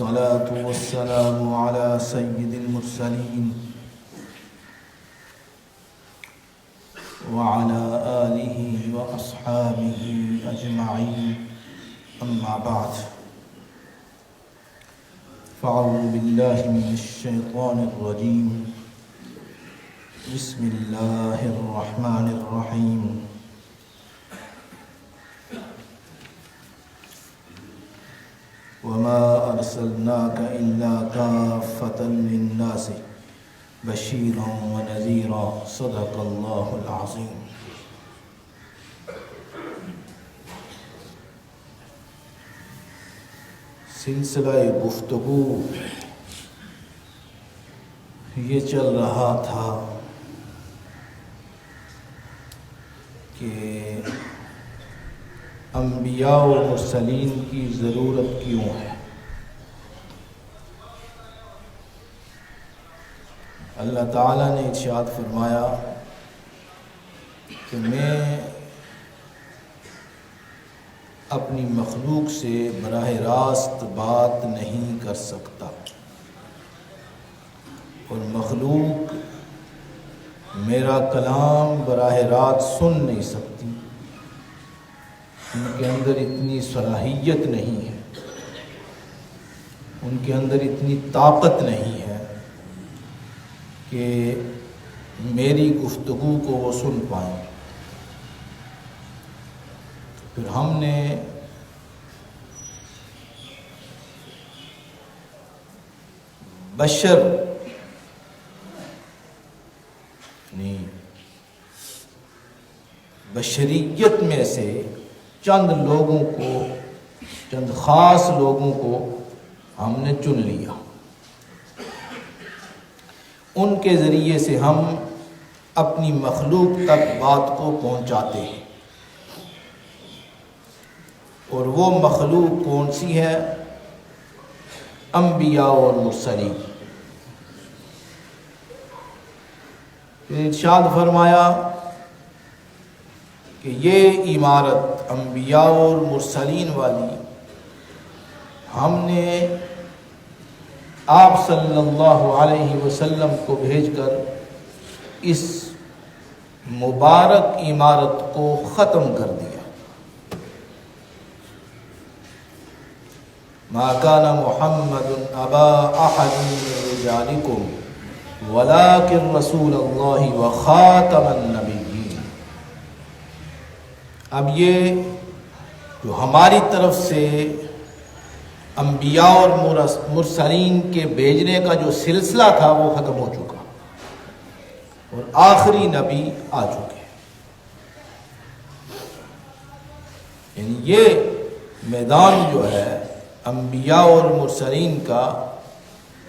والصلاة والسلام على سيد المرسلين وعلى آله وأصحابه أجمعين، أما بعد، فأعوذ بالله من الشيطان الرجيم. بسم الله الرحمن الرحيم. وما أرسلناك إلا كافة للناس بشيرا ونذيرا، صدق الله العظيم. سلسلہ گفتگو یہ چل رہا تھا کہ انبیاء و مرسلین کی ضرورت کیوں ہے. اللہ تعالیٰ نے ارشاد فرمایا کہ میں اپنی مخلوق سے براہ راست بات نہیں کر سکتا، اور مخلوق میرا کلام براہ راست سن نہیں سکتی. ان کے اندر اتنی صلاحیت نہیں ہے، ان کے اندر اتنی طاقت نہیں ہے کہ میری گفتگو کو وہ سن پائیں. پھر ہم نے بشریت میں سے چند لوگوں کو، چند خاص لوگوں کو ہم نے چن لیا. ان کے ذریعے سے ہم اپنی مخلوق تک بات کو پہنچاتے ہیں. اور وہ مخلوق کون سی ہے؟ انبیاء اور مرسلین. پھر ارشاد فرمایا کہ یہ عمارت انبیاء اور مرسلین والی ہم نے آپ صلی اللہ علیہ وسلم کو بھیج کر اس مبارک عمارت کو ختم کر دیا. ما كان محمد ابا احد من رجالكم ولكن رسول الله وخاتم النبيين. اب یہ جو ہماری طرف سے انبیاء اور مرسلین کے بھیجنے کا جو سلسلہ تھا وہ ختم ہو چکا، اور آخری نبی آ چکے. یعنی یہ میدان جو ہے انبیاء اور مرسلین کا،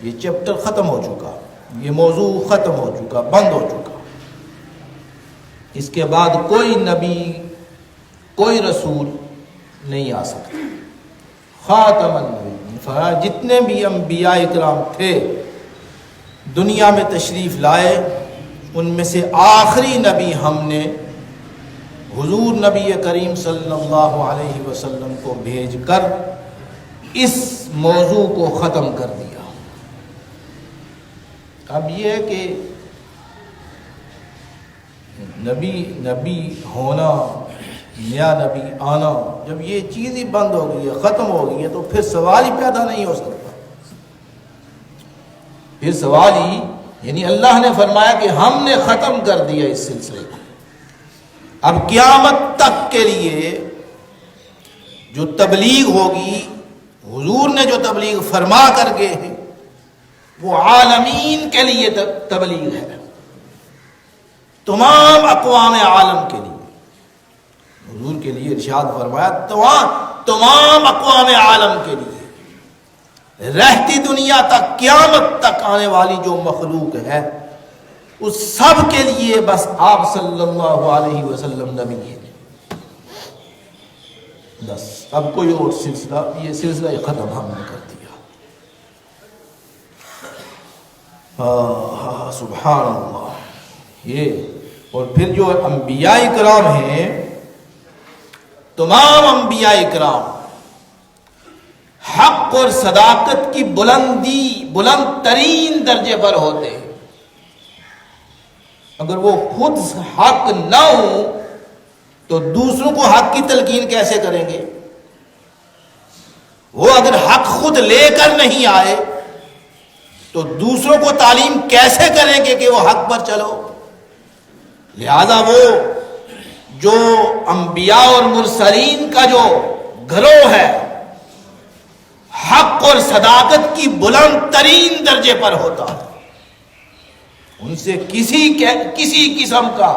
یہ چیپٹر ختم ہو چکا، یہ موضوع ختم ہو چکا، بند ہو چکا. اس کے بعد کوئی نبی، کوئی رسول نہیں آ سکتا. خاتم النبی فرمایا جتنے بھی انبیاء اکرام تھے دنیا میں تشریف لائے، ان میں سے آخری نبی ہم نے حضور نبی کریم صلی اللہ علیہ وسلم کو بھیج کر اس موضوع کو ختم کر دیا. اب یہ ہے کہ نبی ہونا، نیا نبی آنا، جب یہ چیز ہی بند ہو گئی ہے، ختم ہو گئی ہے، تو پھر سوال ہی پیدا نہیں ہو سکتا. پھر سوال ہی، یعنی اللہ نے فرمایا کہ ہم نے ختم کر دیا اس سلسلے کو. اب قیامت تک کے لیے جو تبلیغ ہوگی، حضور نے جو تبلیغ فرما کر گئے ہیں، وہ عالمین کے لیے تبلیغ ہے، تمام اقوام عالم کے لیے. حضور کے لیے ارشاد فرمایا تمام اقوام عالم کے لیے، رہتی دنیا تک، قیامت تک آنے والی جو مخلوق ہے اس سب کے لیے بس آپ صلی اللہ علیہ وسلم نبی ہیں. بس اب کوئی اور سلسلہ، یہ سلسلہ ختم ہم نے کر دیا. سبحان اللہ. یہ اور پھر جو انبیاء کرام ہیں، تمام انبیاء کرام حق حق اور صداقت کی بلند ترین درجے پر ہوتے ہیں. اگر وہ خود حق نہ ہو تو دوسروں کو حق کی تلقین کیسے کریں گے؟ وہ اگر حق خود لے کر نہیں آئے تو دوسروں کو تعلیم کیسے کریں گے کہ وہ حق پر چلو؟ لہذا وہ جو انبیاء اور مرسلین کا جو گروہ ہے حق اور صداقت کی بلند ترین درجے پر ہوتا ہے، ان سے کسی قسم کا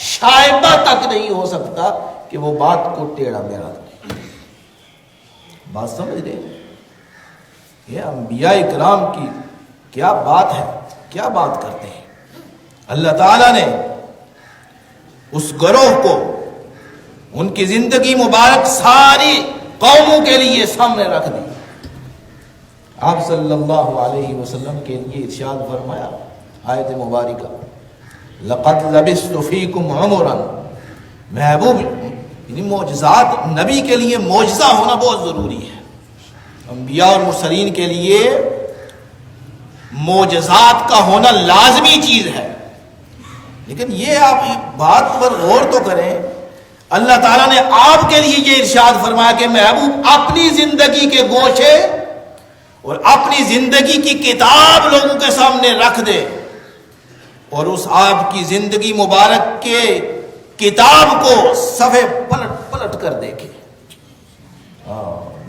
شائبہ تک نہیں ہو سکتا کہ وہ بات کو ٹیڑھا میڑھا کرے. بات سمجھ رہے ہیں؟ یہ انبیاء اکرام کی کیا بات ہے، کیا بات کرتے ہیں. اللہ تعالیٰ نے اس گروہ کو ان کی زندگی مبارک ساری قوموں کے لیے سامنے رکھ دی. آپ صلی اللہ علیہ وسلم کے لیے ارشاد فرمایا آیت مبارکہ لقد لبثت فیکم عمرا. محبوب یعنی معجزات، نبی کے لیے معجزہ ہونا بہت ضروری ہے. انبیاء اور مرسلین کے لیے معجزات کا ہونا لازمی چیز ہے. لیکن یہ آپ بات پر غور تو کریں، اللہ تعالیٰ نے آپ کے لیے یہ ارشاد فرمایا کہ محبوب اپنی زندگی کے گوشے اور اپنی زندگی کی کتاب لوگوں کے سامنے رکھ دے اور اس آپ کی زندگی مبارک کے کتاب کو صفحے پلٹ پلٹ کر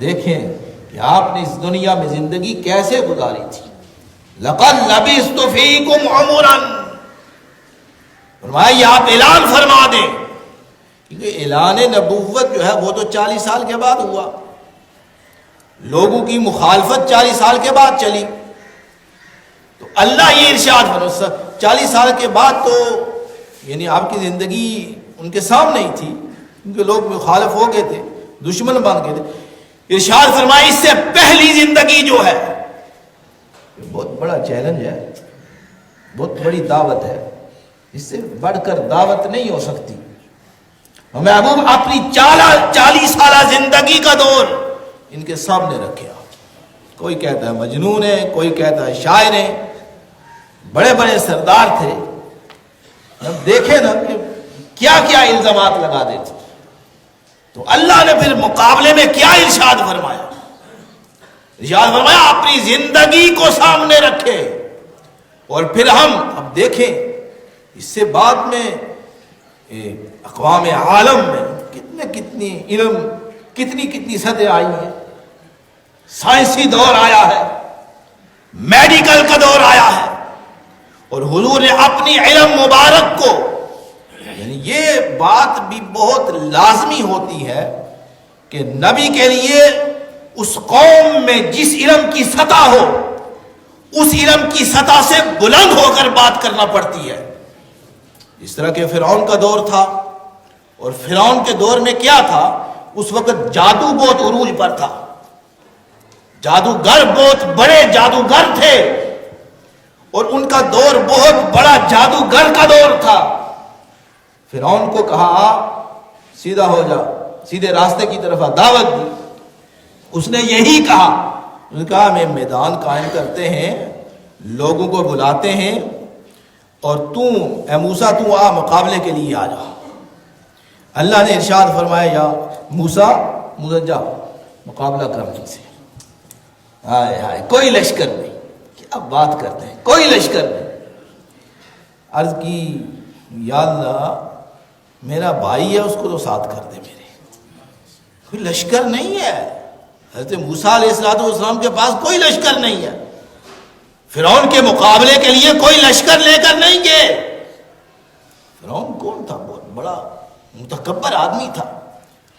دیکھیں کہ آپ نے اس دنیا میں زندگی کیسے گزاری تھی. لقد لبثت فیکم عمرا. فرمایا یہ آپ اعلان فرما دیں، کیونکہ اعلان نبوت جو ہے وہ تو 40 سال کے بعد ہوا. لوگوں کی مخالفت 40 سال کے بعد چلی تو اللہ یہ ارشاد فرمایا 40 سال کے بعد تو یعنی آپ کی زندگی ان کے سامنے ہی تھی، کیونکہ لوگ مخالف ہو گئے تھے، دشمن بن گئے تھے. ارشاد فرمایا اس سے پہلی زندگی جو ہے بہت بڑا چیلنج ہے، بہت بڑی دعوت ہے، اس سے بڑھ کر دعوت نہیں ہو سکتی. محبوب اپنی 40 سالہ زندگی کا دور ان کے سامنے رکھے. کوئی کہتا ہے مجنون ہے، کوئی کہتا ہے شاعر ہے، بڑے بڑے سردار تھے. جب دیکھے نا کہ کیا کیا الزامات لگا دیتے تو اللہ نے پھر مقابلے میں کیا ارشاد فرمایا؟ ارشاد فرمایا اپنی زندگی کو سامنے رکھے. اور پھر ہم اب دیکھیں اس سے بعد میں اقوام عالم میں کتنی سطح آئی ہیں. سائنسی دور آیا ہے، میڈیکل کا دور آیا ہے، اور حضور نے اپنی علم مبارک کو یعنی یہ بات بھی بہت لازمی ہوتی ہے کہ نبی کے لیے اس قوم میں جس علم کی سطح ہو اس علم کی سطح سے بلند ہو کر بات کرنا پڑتی ہے. اس طرح کے فرعون کا دور تھا، اور فرعون کے دور میں کیا تھا؟ اس وقت جادو بہت عروج پر تھا، جادوگر بہت بڑے جادوگر تھے، اور ان کا دور بہت بڑا جادوگر کا دور تھا. فرعون کو کہا سیدھا ہو جا، سیدھے راستے کی طرف دعوت دی. اس نے یہی کہا، اس نے کہا ہمیں میدان قائم کرتے ہیں، لوگوں کو بلاتے ہیں، اور اے موسیٰ تو آ مقابلے کے لیے آ جا. اللہ نے ارشاد فرمایا یا موسیٰ جا مقابلہ کر ان سے. ہائے کوئی لشکر نہیں. کیا بات کرتے ہیں، کوئی لشکر نہیں. عرض کی یا اللہ میرا بھائی ہے اس کو تو ساتھ کر دے. میرے کوئی لشکر نہیں ہے. حضرت موسیٰ علیہ السلام کے پاس کوئی لشکر نہیں ہے. فرعون کے مقابلے کے لیے کوئی لشکر لے کر نہیں گئے. فرعون کون تھا؟ بہت بڑا متکبر آدمی تھا،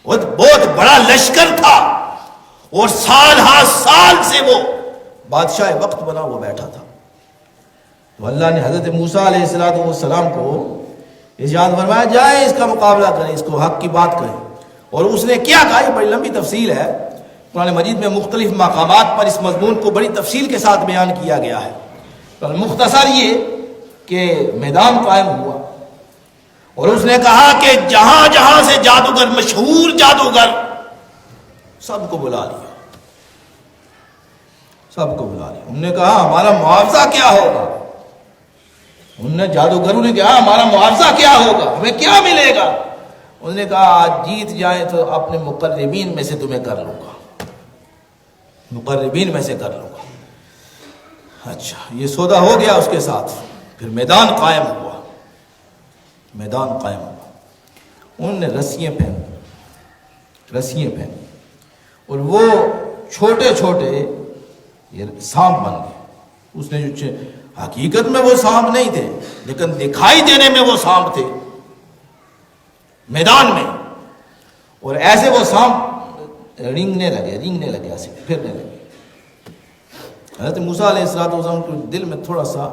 بہت بڑا لشکر تھا، اور سال ہر سال سے وہ بادشاہ وقت بنا وہ بیٹھا تھا. تو اللہ نے حضرت موسیٰ علیہ السلام کو ارشاد فرمایا جائے اس کا مقابلہ کریں، اس کو حق کی بات کریں. اور اس نے کیا کہا؟ یہ بڑی لمبی تفصیل ہے، قرآن مجید میں مختلف مقامات پر اس مضمون کو بڑی تفصیل کے ساتھ بیان کیا گیا ہے. مختصر یہ کہ میدان قائم ہوا، اور اس نے کہا کہ جہاں جہاں سے جادوگر، مشہور جادوگر، سب کو بلا لیا. سب کو بلا لیا. انہوں نے کہا ہمارا معاوضہ کیا ہوگا؟ انہوں نے جادوگروں نے کہا ہمارا معاوضہ کیا ہوگا، ہمیں کیا ملے گا؟ انہوں نے کہا آج جیت جائیں تو اپنے مقربین میں سے تمہیں کر لوں گا، مقربین میں سے کر لوں گا. اچھا یہ سودا ہو گیا اس کے ساتھ. پھر میدان قائم ہوا، میدان قائم ہوا. انہوں نے رسیاں پہنی اور وہ چھوٹے چھوٹے یہ سانپ بن گئے. اس نے جو حقیقت میں وہ سانپ نہیں تھے لیکن دکھائی دینے میں وہ سانپ تھے میدان میں. اور ایسے وہ سانپ رینگنے لگے ایسے پھرنے لگے. حضرت موسیٰ علیہ السلام کے دل میں تھوڑا سا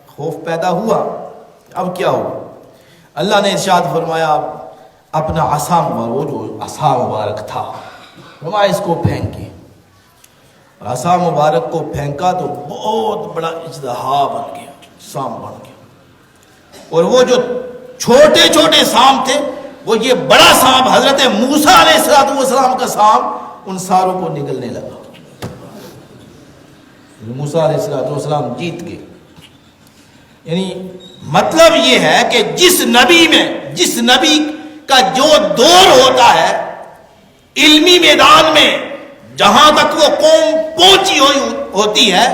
خوف پیدا ہوا، اب کیا ہوا؟ اللہ نے ارشاد فرمایا اپنا عصا مبارک، وہ جو عصا مبارک تھا فرمایا اس کو پھینکے. عصا مبارک کو پھینکا تو بہت بڑا اژدہا بن گیا، سانپ بن گیا. اور وہ جو چھوٹے چھوٹے سانپ تھے وہ یہ بڑا سانپ حضرت موسیٰ علیہ السلام کا سانپ ان ساروں کو نگلنے لگا. موسیٰ علیہ السلام جیت گئے. یعنی مطلب یہ ہے کہ جس نبی کا جو دور ہوتا ہے علمی میدان میں، جہاں تک وہ قوم پہنچی ہوئی ہوتی ہے،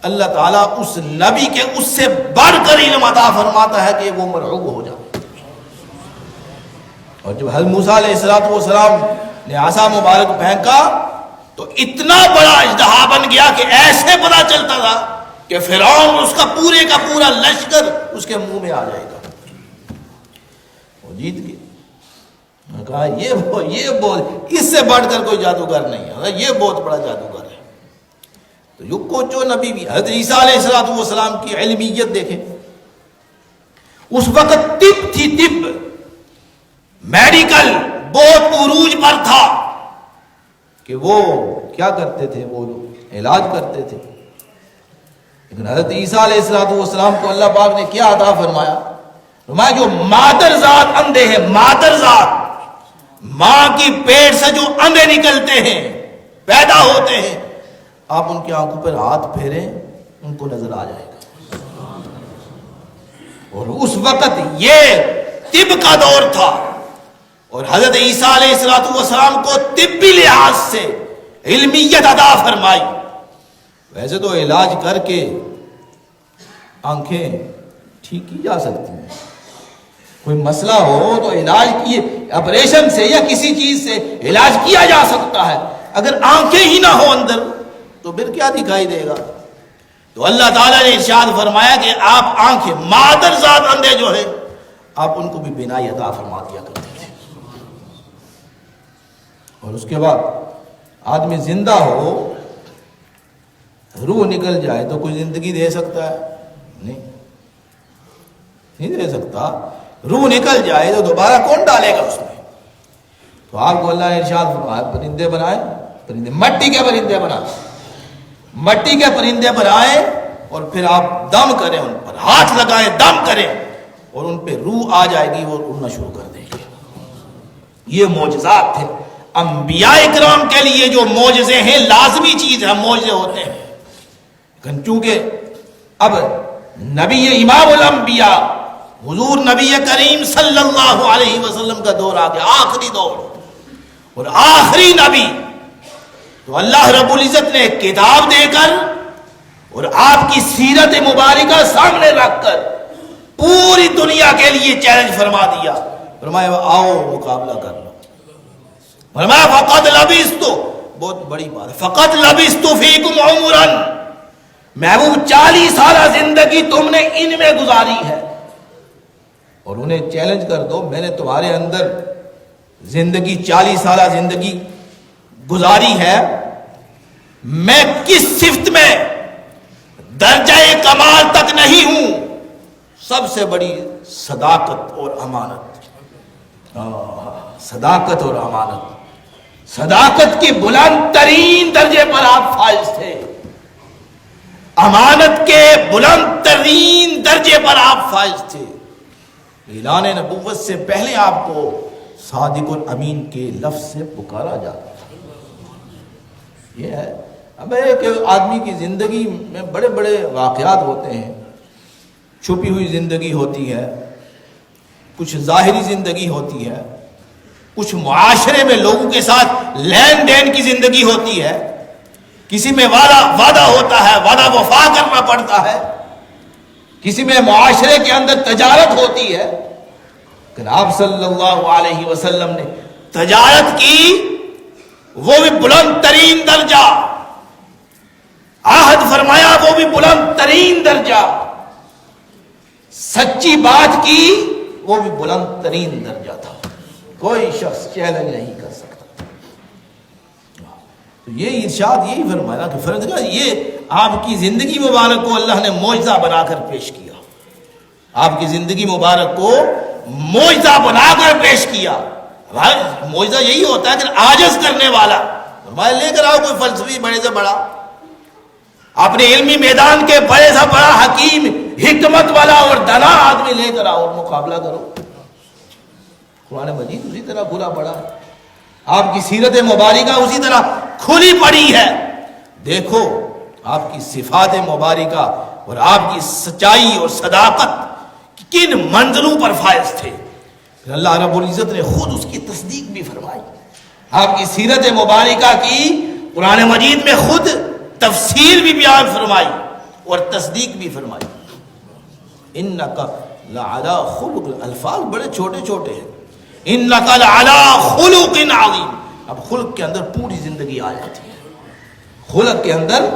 اللہ تعالیٰ اس نبی کے اس سے بڑھ کر علم عطا فرماتا ہے کہ وہ مرعوب ہو جائے. اور جب حضرت موسیٰ علیہ السلام نے عصا مبارک پھینکا تو اتنا بڑا اژدہا بن گیا کہ ایسے پتہ چلتا تھا کہ فرعون اس کا پورا لشکر اس کے منہ میں آ جائے گا. وہ جیت گئے. کہا یہ بہت اس سے بڑھ کر کوئی جادوگر نہیں ہے، یہ بہت بڑا جادوگر ہے. تو جو نبی بھی حضرت عیسیٰ علیہ السلام کی علمیت دیکھیں. اس وقت طب تھی، طب میڈیکل بہت عروج پر تھا کہ وہ کیا کرتے تھے، وہ علاج کرتے تھے. لیکن حضرت عیسیٰ علیہ السلام کو اللہ پاک نے کیا عطا فرمایا؟ جو مادر ذات اندھے ہیں، مادر ذات ماں کی پیٹ سے جو اندھے نکلتے ہیں، پیدا ہوتے ہیں، آپ ان کی آنکھوں پر ہاتھ پھیریں ان کو نظر آ جائے گا. اور اس وقت یہ طب کا دور تھا اور حضرت عیسیٰ علیہ السلام کو طبی لحاظ سے علمیت عطا فرمائی. ویسے تو علاج کر کے آنکھیں ٹھیک کی جا سکتی ہیں، کوئی مسئلہ ہو تو علاج کیے آپریشن سے یا کسی چیز سے علاج کیا جا سکتا ہے. اگر آنکھیں ہی نہ ہو اندر تو پھر کیا دکھائی دے گا؟ تو اللہ تعالیٰ نے ارشاد فرمایا کہ آپ آنکھیں، مادر ذات اندھے جو ہے آپ ان کو بھی بینائی عطا فرما دیا کرتے تھے. اور اس کے بعد آدمی زندہ ہو، روح نکل جائے تو کوئی زندگی دے سکتا ہے؟ نہیں دے سکتا. روح نکل جائے تو دوبارہ کون ڈالے گا اس میں؟ تو آپ کو اللہ نے ارشاد فرمایا پرندے بنائے، پرندے مٹی کے پرندے بنائے، مٹی کے پرندے بنائے اور پھر آپ دم کریں، ان پر ہاتھ لگائیں، دم کریں اور ان پہ روح آ جائے گی، وہ اڑنا شروع کر دیں گے. یہ معجزات تھے. انبیاء اکرام کے لیے جو معجزے ہیں لازمی چیز ہے، معجزے ہوتے ہیں. لیکن چونکہ اب نبی امام الانبیاء حضور نبی کریم صلی اللہ علیہ وسلم کا دور آ گیا، آخری دور اور آخری نبی. تو اللہ رب العزت نے کتاب دے کر اور آپ کی سیرت مبارکہ سامنے رکھ کر پوری دنیا کے لیے چیلنج فرما دیا. فرمایا آؤ مقابلہ کر لو. فرمایا فقط لبثت، بہت بڑی بات ہے، فقط لبثت فیکم عمرا، محبوب 40 سالہ زندگی تم نے ان میں گزاری ہے. اور انہیں چیلنج کر دو، میں نے تمہارے اندر زندگی 40 سالہ زندگی گزاری ہے، میں کس صفت میں درجہ کمال تک نہیں ہوں؟ سب سے بڑی صداقت اور امانت. صداقت اور امانت، صداقت کے بلند ترین درجے پر آپ فائز تھے، امانت کے بلند ترین درجے پر آپ فائز تھے. اعلان نبوت سے پہلے آپ کو صادق الامین کے لفظ سے پکارا جاتا. یہ ہے اب ایک آدمی کی زندگی میں بڑے بڑے واقعات ہوتے ہیں، چھپی ہوئی زندگی ہوتی ہے، کچھ ظاہری زندگی ہوتی ہے، کچھ معاشرے میں لوگوں کے ساتھ لین دین کی زندگی ہوتی ہے، کسی میں وعدہ ہوتا ہے، وعدہ وفا کرنا پڑتا ہے، کسی میں معاشرے کے اندر تجارت ہوتی ہے۔ کہ آپ صلی اللہ علیہ وسلم نے تجارت کی، وہ بھی بلند ترین درجہ، عہد فرمایا وہ بھی بلند ترین درجہ، سچی بات کی وہ بھی بلند ترین درجہ تھا، کوئی شخص چیلنج نہیں کر سکتا۔ تو یہ ارشاد یہی فرمایا کہ فرض کا یہ آپ کی زندگی مبارک کو اللہ نے معجزہ بنا کر پیش کیا، آپ کی زندگی مبارک کو معجزہ بنا کر پیش کیا۔ معجزہ یہی ہوتا ہے کہ عاجز کرنے والا، فرمایا لے کر آؤ کوئی فلسفی بڑے سے بڑا، اپنے علمی میدان کے بڑے سے بڑا حکیم، حکمت والا اور دانا آدمی لے کر آؤ اور مقابلہ کرو۔ قرآن مجید اسی طرح کھلا پڑا ہے، آپ کی سیرت مبارکہ اسی طرح کھلی پڑی ہے۔ دیکھو آپ کی صفات مبارکہ اور آپ کی سچائی اور صداقت کن منزلوں پر فائز تھے۔ اللہ رب العزت نے خود اس کی تصدیق بھی فرمائی، آپ کی سیرت مبارکہ کی قرآن مجید میں خود تفسیر بھی بیان فرمائی اور تصدیق بھی فرمائی۔ انک لعلی خلق، الفاظ بڑے چھوٹے چھوٹے ہیں، انک لعلی خلق عظیم۔ اب خلق کے اندر پوری زندگی آ جاتی ہے، خلق کے اندر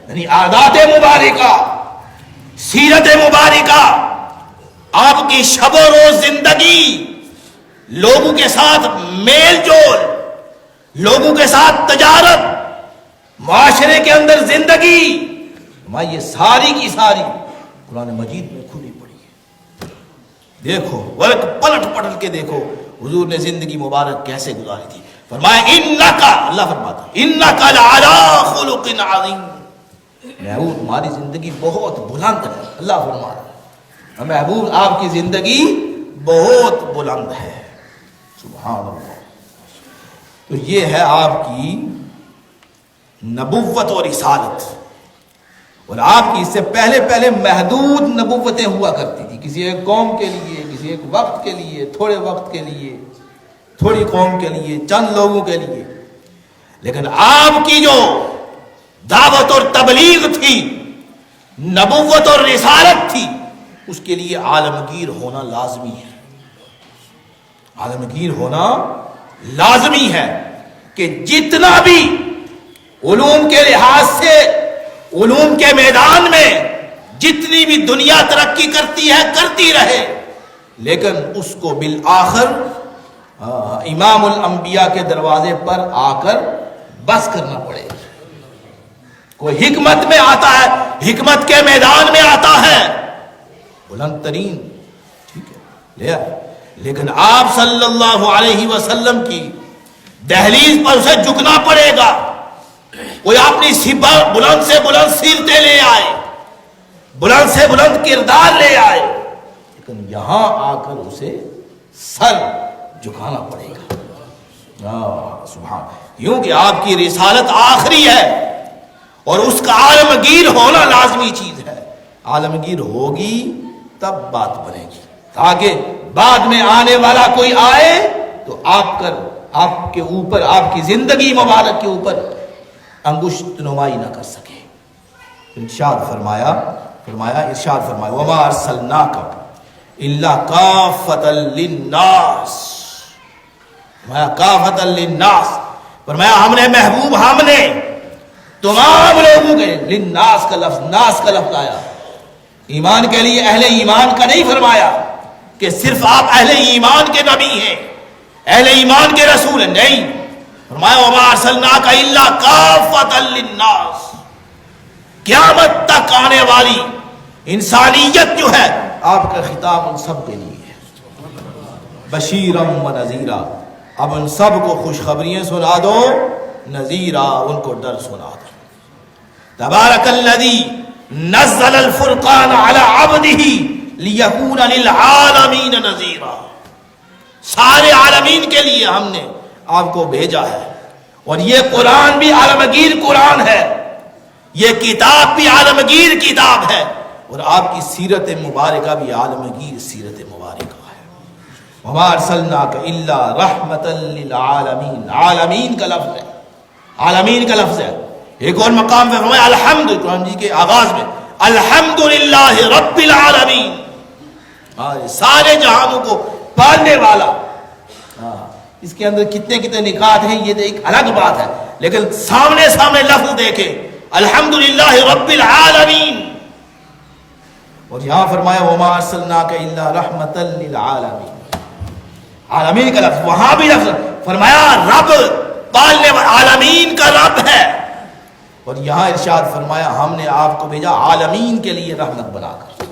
یعنی عادات مبارکہ، سیرت مبارکہ، آپ کی شب و روز زندگی، لوگوں کے ساتھ میل جول، لوگوں کے ساتھ تجارت، معاشرے کے اندر زندگی، یہ ساری کی ساری قرآن مجید میں کھلی پڑی ہے۔ دیکھو پلٹ پلٹ کے دیکھو حضور نے زندگی مبارک کیسے گزاری تھی۔ فرمایا انکا، اللہ فرماتا انکا لعلی خلق عظیم، محبوب تمہاری زندگی بہت بلند ہے۔ اللہ فرما رہا ہے محبوب آپ کی زندگی بہت بلند ہے، سبحان اللہ۔ تو یہ ہے آپ کی نبوت اور رسالت، اور آپ کی اس سے پہلے محدود نبوتیں ہوا کرتی تھی، کسی ایک قوم کے لیے، کسی ایک وقت کے لیے، تھوڑے وقت کے لیے، تھوڑی قوم کے لیے، چند لوگوں کے لیے۔ لیکن آپ کی جو دعوت اور تبلیغ تھی، نبوت اور رسالت تھی، اس کے لیے عالمگیر ہونا لازمی ہے، عالمگیر ہونا لازمی ہے کہ جتنا بھی علوم کے لحاظ سے، علوم کے میدان میں جتنی بھی دنیا ترقی کرتی ہے کرتی رہے، لیکن اس کو بالآخر امام الانبیاء کے دروازے پر آ کر بس کرنا پڑے گا۔ کوئی حکمت میں آتا ہے، حکمت کے میدان میں آتا ہے، بلند ترین، ٹھیک ہے لے آئے، لیکن آپ صلی اللہ علیہ وسلم کی دہلیز پر اسے جھکنا پڑے گا۔ کوئی اپنی بلند سے بلند سیرتیں لے آئے، بلند سے بلند کردار لے آئے، لیکن یہاں آ کر اسے سر جھکانا پڑے گا۔ سبحان، کیونکہ آپ کی رسالت آخری ہے اور اس کا عالمگیر ہونا لازمی چیز ہے۔ عالمگیر ہوگی تب بات بنے گی، تاکہ بعد میں آنے والا کوئی آئے تو آپ کے اوپر، آپ کی زندگی مبارک کے اوپر انگشت نمائی نہ کر سکے۔ ارشاد فرمایا وما ارسلناک الا کافۃ للناس، فرمایا کافۃ للناس، فرمایا ہم نے محبوب، ہم نے تمام لوگوں کے، للناس کا لفظ، ناس کا لفظ آیا ایمان کے لیے، اہل ایمان کا نہیں فرمایا کہ صرف آپ اہل ایمان کے نبی ہیں، اہل ایمان کے رسول ہیں، نہیں، فرمایا وما ارسلناک الا کافۃ للناس، قیامت تک آنے والی انسانیت جو ہے آپ کا خطاب ان سب کے لیے ہے، بشیرا و نذیرا، اب ان سب کو خوشخبریاں سنا دو، نذیرا ان کو ڈر سنا دو۔ تبارک الذی نزل الفرقان علی عبدہ لیکون للعالمین نذیرا، سارے عالمین کے لیے ہم نے آپ کو بھیجا ہے، اور یہ قرآن بھی عالمگیر قرآن ہے، یہ کتاب بھی عالمگیر کتاب ہے اور آپ کی سیرت مبارکہ بھی عالمگیر سیرت مبارکہ ہے. وما ارسلناک الا رحمتا للعالمین. عالمین کا لفظ ہے, عالمین کا لفظ ہے. ایک اور مقام پہ فرمایا الحمد, قرآن جی کے آغاز میں الحمدللہ رب العالمین, سارے جہانوں کو پالنے والا. اس کے اندر کتنے کتنے نکات ہیں یہ ایک الگ بات ہے, لیکن سامنے سامنے لفظ دیکھیں الحمدللہ رب العالمین. اور یہاں فرمایا وما ارسلناک الا رحمتا للعالمین. عالمین کا لفظ, وہاں بھی لفظ فرمایا رب پالنے والا, عالمین کا رب ہے. اور یہاں ارشاد فرمایا ہم نے آپ کو بھیجا عالمین کے لیے رحمت بنا کر,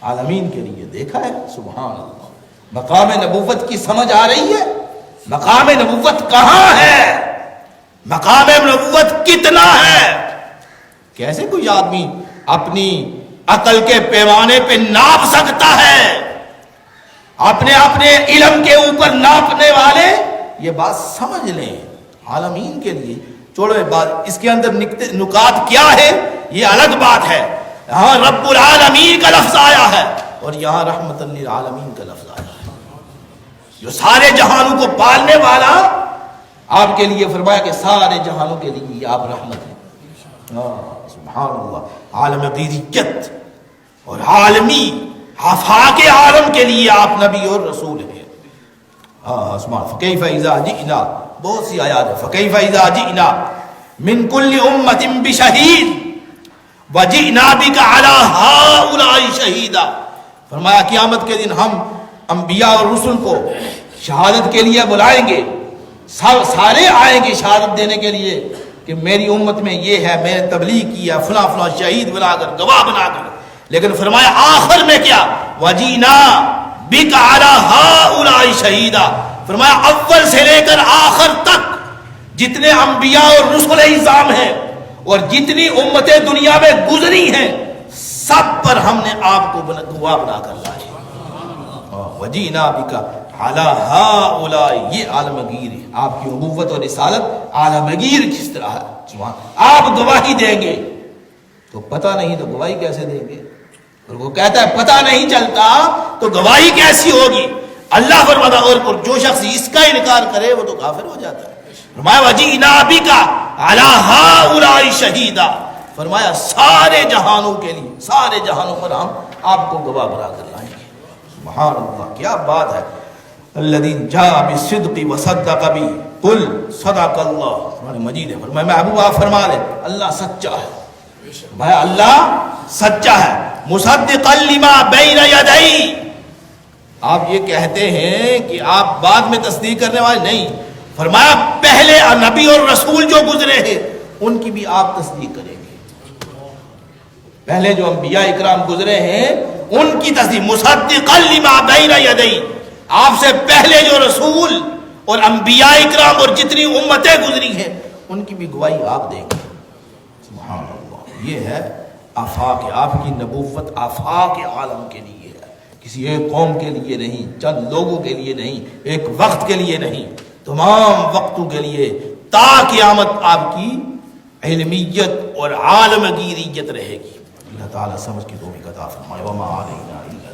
عالمین کے لیے. دیکھا ہے سبحان اللہ, مقام نبوت کی سمجھ آ رہی ہے؟ مقام نبوت کہاں ہے, مقام نبوت کتنا ہے. کیسے کوئی آدمی اپنی عقل کے پیمانے پہ ناپ سکتا ہے, اپنے علم کے اوپر ناپنے والے یہ بات سمجھ لیں. عالمین کے لیے چھوڑو بات, اس کے اندر نکات کیا ہے یہ الگ بات ہے. یہاں رب العالمین کا لفظ آیا ہے اور یہاں رحمت للعالمین کا لفظ آیا ہے, جو سارے جہانوں کو پالنے والا. آپ کے لیے فرمایا کہ سارے جہانوں کے لیے آپ رحمت ہیں. سبحان اللہ, عالم غیریت اور عالمی آفاق عالم کے لیے آپ نبی اور رسول ہیں. فکیف اذا جئنا, بہت سی آیات ہے. فکیف اذا جئنا من کل امت بشہید وجئنا بک علی ہؤلاء شہیدا. فرمایا قیامت کے دن ہم انبیاء اور رسل کو شہادت کے لیے بلائیں گے, سارے آئیں گے شہادت دینے کے لیے کہ میری امت میں یہ ہے, میں نے تبلیغ کیا, فلاں فلاں شہید بنا کر, گواہ بنا کر. لیکن فرمایا آخر میں کیا, وجینا بک علی ہؤلاء شہیدا. فرمایا اول سے لے کر آخر تک جتنے انبیاء اور رسل اعظام ہیں اور جتنی امتیں دنیا میں گزری ہیں سب پر ہم نے آپ کو گواہ بنا کر لائے. وجینا بک علی ہؤلاء, یہ عالمگیر ہے. آپ کی نبوت اور رسالت عالمگیر کس طرح ہے. آپ گواہی دیں گے تو پتہ نہیں تو گواہی کیسے دیں گے, اور وہ کہتا ہے پتہ نہیں چلتا تو گواہی کیسی ہوگی. اللہ فرماتا اور جو شخص اس کا انکار کرے وہ تو کافر ہو جاتا ہے. فرمایا وجینا بک علی ہؤلاء شہیدا. فرمایا سارے جہانوں کے لیے, سارے جہانوں پر ہم آپ کو گواہ بنا کر لائیں گے. سبحان اللہ, کیا بات ہے. الذی جاء بالصدق وصدق به قل صدق اللہ. قرآن مجید ہے. فرمایا محبوب آپ فرما لیں اللہ سچا ہے, بھائی اللہ سچا ہے. مصدقا لما بین یدی, آپ یہ کہتے ہیں کہ آپ بعد میں تصدیق کرنے والے نہیں. فرمایا پہلے نبی اور رسول جو گزرے ہیں ان کی بھی آپ تصدیق کریں گے. پہلے جو انبیاء اکرام گزرے ہیں ان کی تصدیق. مصدقا لما بین یدی, آپ سے پہلے جو رسول اور انبیاء اکرام اور جتنی امتیں گزری ہیں ان کی بھی گواہی آپ دیں گے. سبحان اللہ, یہ ہے آفاق. آپ کی نبوت آفاق عالم کے لیے ہے, کسی ایک قوم کے لیے نہیں, چند لوگوں کے لیے نہیں, ایک وقت کے لیے نہیں, تمام وقتوں کے لیے تا قیامت آپ کی علمیت اور عالمگیریت رہے گی. اللہ تعالیٰ سمجھ کی توفیق عطا فرمائے. وما علینا الا